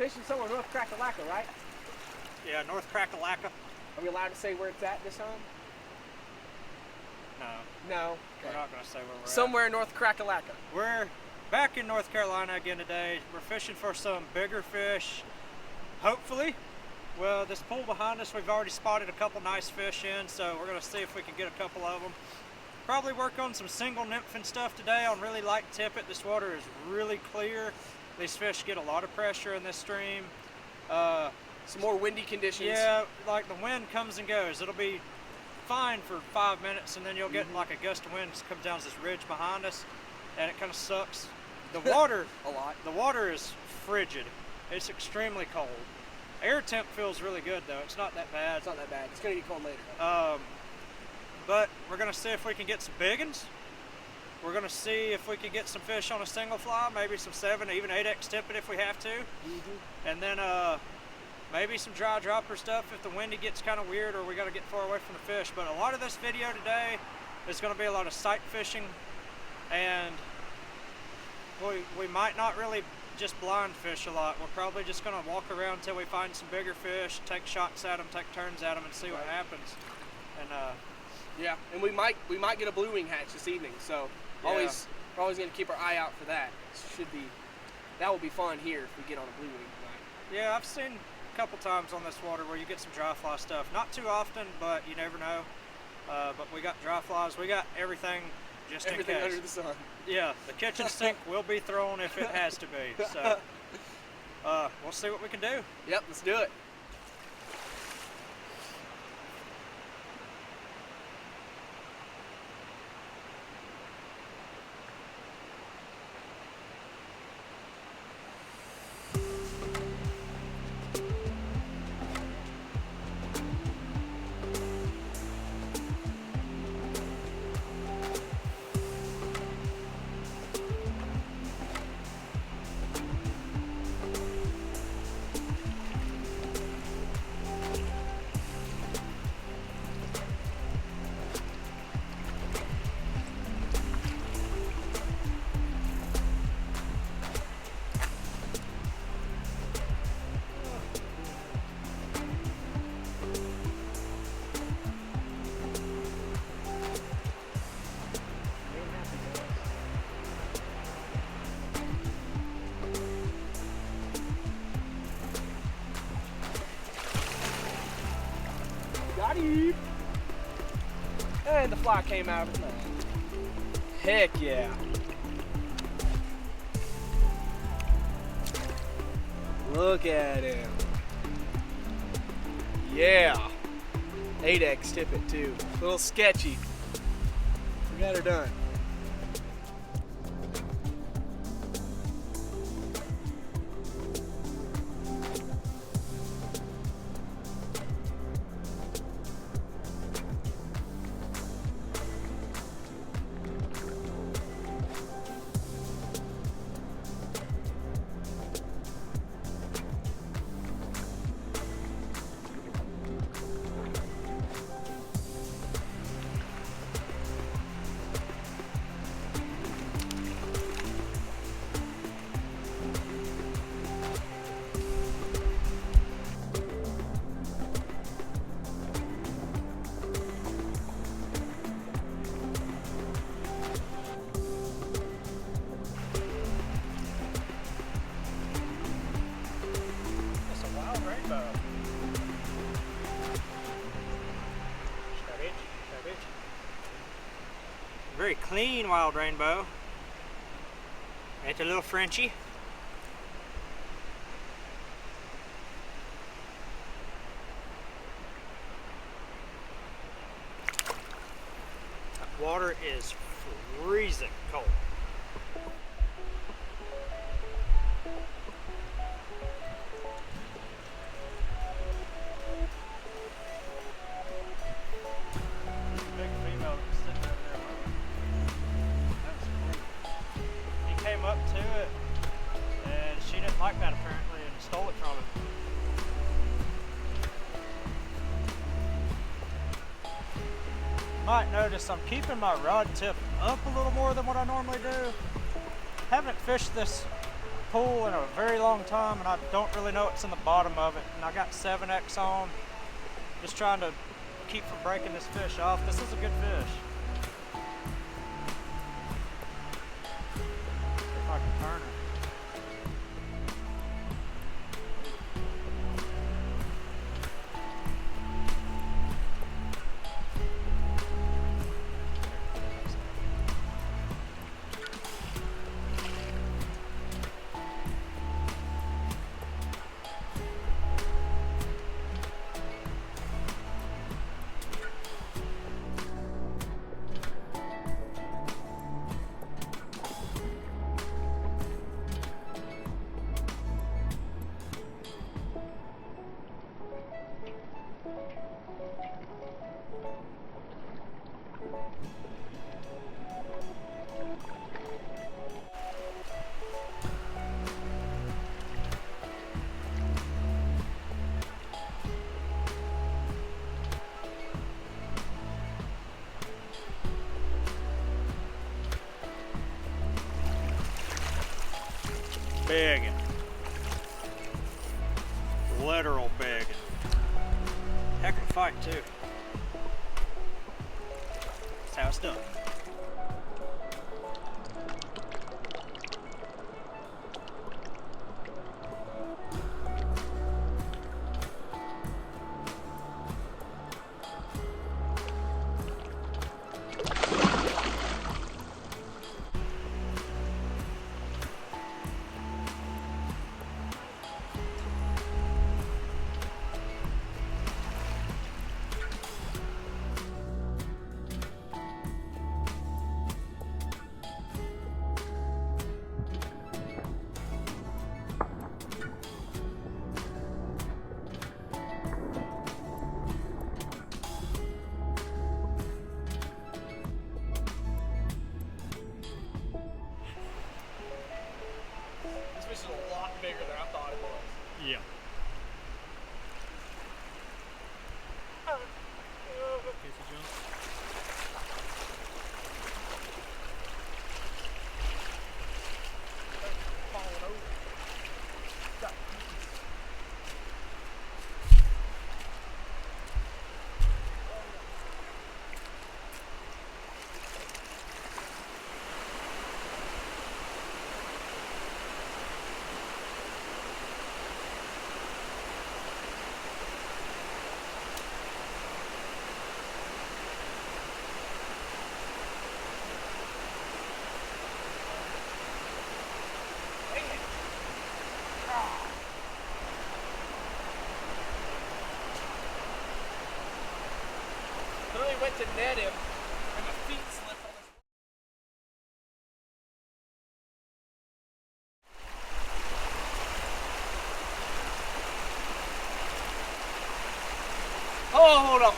fishing somewhere North Crack-a-Lacka, right? Yeah, North Crack-a-Lacka. Are we allowed to say where it's at this time? No. No. Okay. We're not going to say where we're Somewhere in North Crack-a-Lacka. We're back in North Carolina again today. We're fishing for some bigger fish, hopefully. Well, this pool behind us, we've already spotted a couple nice fish in, so we're going to see if we can get a couple of them. Probably work on some single nymphing stuff today on really light tippet. This water is really clear. These fish get a lot of pressure in this stream. Some more windy conditions. Yeah, like the wind comes and goes. It'll be fine for 5 minutes, and then you'll get like a gust of wind that comes down this ridge behind us, and it kind of sucks. The water, a lot. The water is frigid. It's extremely cold. Air temp feels really good though. It's not that bad. It's not that bad. It's gonna get cold later. But we're gonna see if we can get some biggens. We're gonna see if we can get some fish on a single fly, maybe some 7, even 8X tippet if we have to. And then maybe some dry dropper stuff if the windy gets kind of weird or we gotta get far away from the fish. But a lot of this video today is gonna be a lot of sight fishing, and we might not really just blind fish a lot. We're probably just gonna walk around until we find some bigger fish, take shots at them, take turns at them, and see what happens. And yeah, and we might get a blue wing hatch this evening. So we're always gonna keep our eye out for that. That will be fun here if we get on a blue wing tonight. Yeah, I've seen a couple times on this water where you get some dry fly stuff. Not too often, but you never know. But we got dry flies. We got everything just in case. Everything under the sun. Yeah, the kitchen sink will be thrown if it has to be. So we'll see what we can do. Yep, let's do it. Got him! And the fly came out of his mouth. Heck yeah. Look at him. Yeah. 8X tippet too. A little sketchy. We got her done. Very clean wild rainbow. It's a little Frenchy. That water is freezing cold. Up to it, and she didn't like that apparently and stole it from him. Might notice I'm keeping my rod tip up a little more than what I normally do. Haven't fished this pool in a very long time, and I don't really know what's in the bottom of it. And I got 7X on, just trying to keep from breaking this fish off. This is a good fish. If I can turn her. Biggin. Literal biggin. Heck of a fight too. That's how it's done. This is a lot bigger than I thought it was. Yeah. Literally went to net him, and my feet slipped on this. Oh, hold on.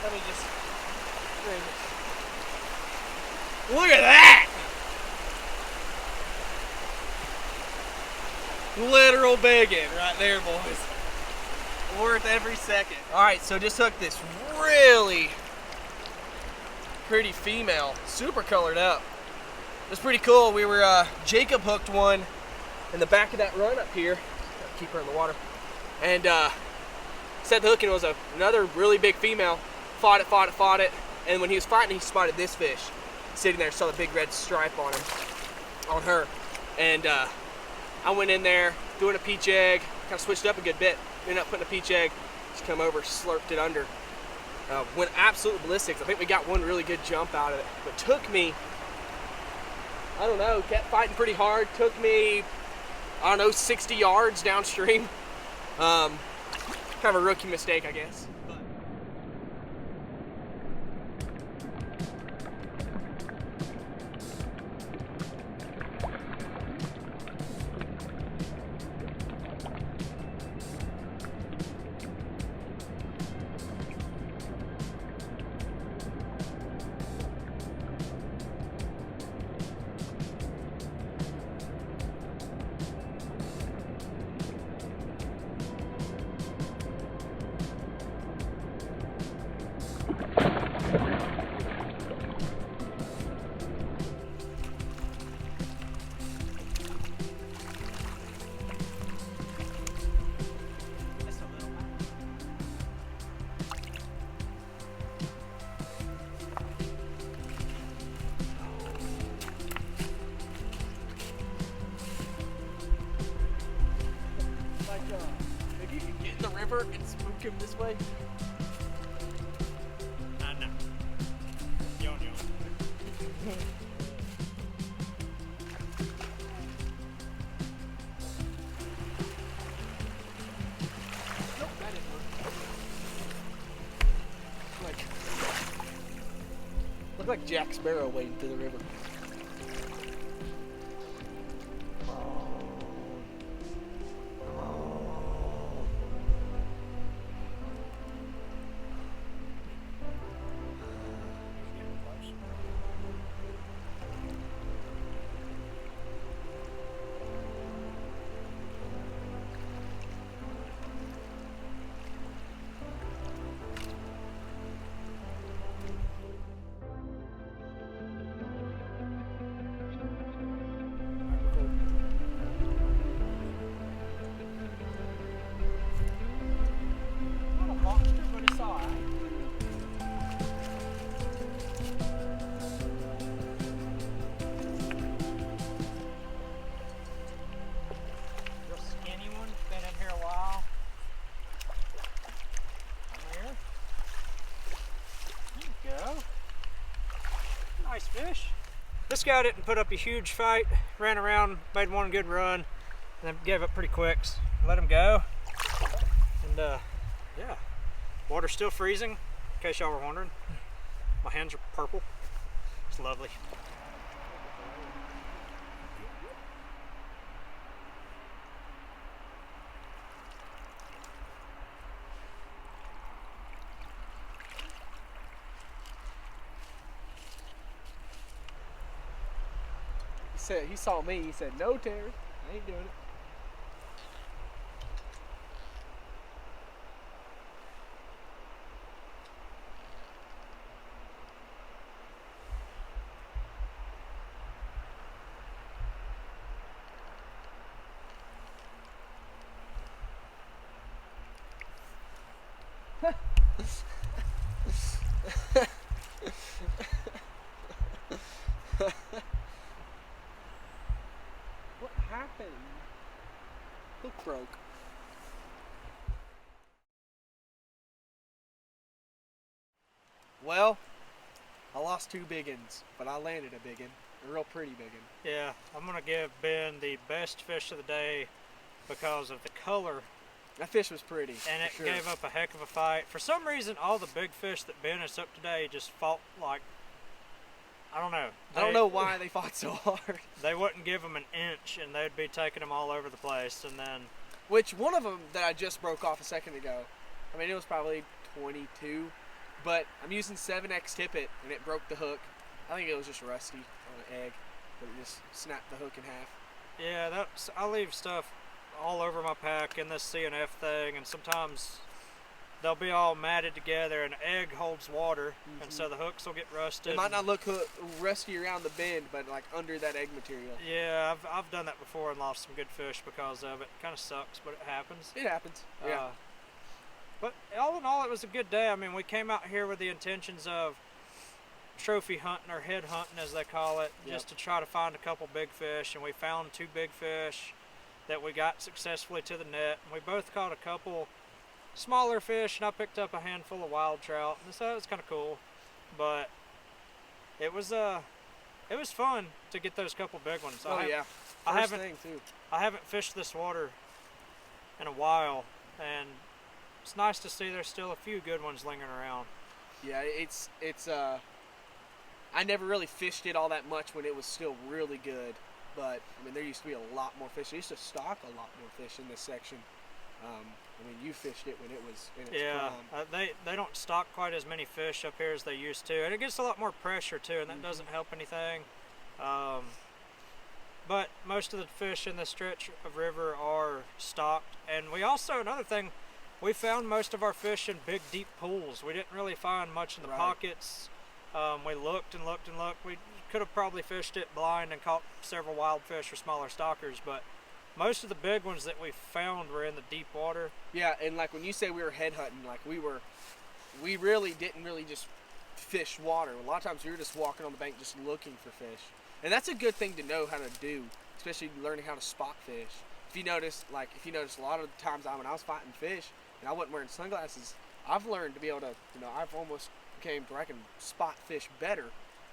Let me just bring this. Look at that! Literal biggin right there, boys. Worth every second. All right, so just hooked this really pretty female, super colored up. It was pretty cool. We were, Jacob hooked one in the back of that run up here. Gotta keep her in the water. And set the hook, and it was another really big female. Fought it. And when he was fighting, he spotted this fish sitting there. Saw the big red stripe on him, on her. And I went in there doing a peach egg, kind of switched up a good bit. Ended up putting a peach egg, just come over, slurped it under. Went absolute ballistics. I think we got one really good jump out of it. But took me, I don't know, kept fighting pretty hard. Took me, I don't know, 60 yards downstream. Kind of a rookie mistake, I guess. Come this way. I know. Yawn. Nope, that didn't work. Look like Jack Sparrow wading through the river. Not a monster, but it's alright. Real skinny one, been in here a while. Come here. There you go. Nice fish. This guy didn't put up a huge fight, ran around, made one good run, and then gave up pretty quick. So let him go. And yeah, water's still freezing, in case y'all were wondering. My hands are purple. It's lovely. He saw me, he said, no, Terry, I ain't doing it. What happened? Hook broke. Well, I lost 2 biggens, but I landed a biggin, a real pretty biggin. Yeah, I'm gonna give Ben the best fish of the day because of the color, That fish was pretty. and it for sure. gave up a heck of a fight. For some reason, all the big fish that Ben has hooked today just fought like, I don't know. I don't know why they fought so hard. They wouldn't give them an inch, and they'd be taking them all over the place. And then, Which one of them that I just broke off a second ago, I mean, it was probably 22, but I'm using 7X tippet, and it broke the hook. I think it was just rusty on an egg, but it just snapped the hook in half. yeah, that's I leave stuff all over my pack in this CNF thing, and sometimes they'll be all matted together. An egg holds water, and so the hooks will get rusted. It might not look rusty around the bend, but like under that egg material. Yeah, I've done that before and lost some good fish because of it. Kind of sucks, but it happens. It happens. Yeah. But all in all, it was a good day. I mean, we came out here with the intentions of trophy hunting, or head hunting as they call it, Yep. just to try to find a couple big fish, and we found 2 big fish that we got successfully to the net. And we both caught a couple smaller fish, and I picked up a handful of wild trout, and so that was kind of cool. But it was fun to get those couple big ones. Oh yeah. I First haven't thing too. I haven't fished this water in a while, and it's nice to see there's still a few good ones lingering around. Yeah, it's I never really fished it all that much when it was still really good, but I mean there used to be a lot more fish. They used to stock a lot more fish in this section. I mean you fished it when it was in its Yeah, prime. they don't stock quite as many fish up here as they used to, and it gets a lot more pressure too, and that doesn't help anything. But most of the fish in this stretch of river are stocked, and we also, another thing, we found most of our fish in big deep pools. We didn't really find much in the Right. pockets. We looked and looked and looked. We could have probably fished it blind and caught several wild fish or smaller stockers, but most of the big ones that we found were in the deep water. Yeah, and like when you say we were head hunting, like we really didn't really just fish water. A lot of times we were just walking on the bank just looking for fish. And that's a good thing to know how to do, especially learning how to spot fish. If you notice a lot of the times when I was fighting fish, and I wasn't wearing sunglasses, I've learned to be able to, you know, I've almost became to where I can spot fish better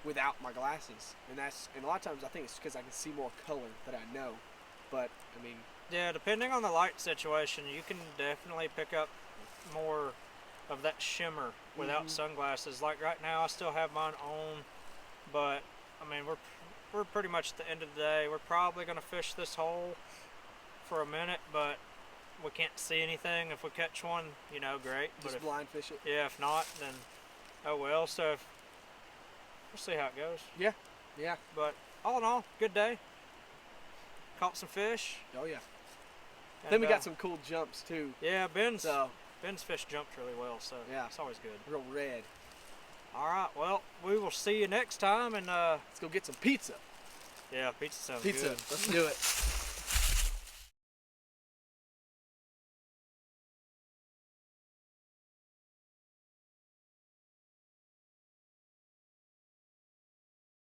without my glasses. And a lot of times I think it's because I can see more color that I know. But, I mean... Yeah, depending on the light situation, you can definitely pick up more of that shimmer without sunglasses. Like right now, I still have mine on, but, I mean, we're pretty much at the end of the day. We're probably going to fish this hole for a minute, but we can't see anything. If we catch one, you know, great. Just blind fish it? Yeah, if not, then oh well. So we'll see how it goes. Yeah, yeah. But all in all, good day. Caught some fish. Oh yeah. And then we got some cool jumps too. Yeah, Ben's fish jumped really well, so yeah, it's always good. Real red. All right, well, we will see you next time, and let's go get some pizza. Yeah, pizza sounds good. Let's do it.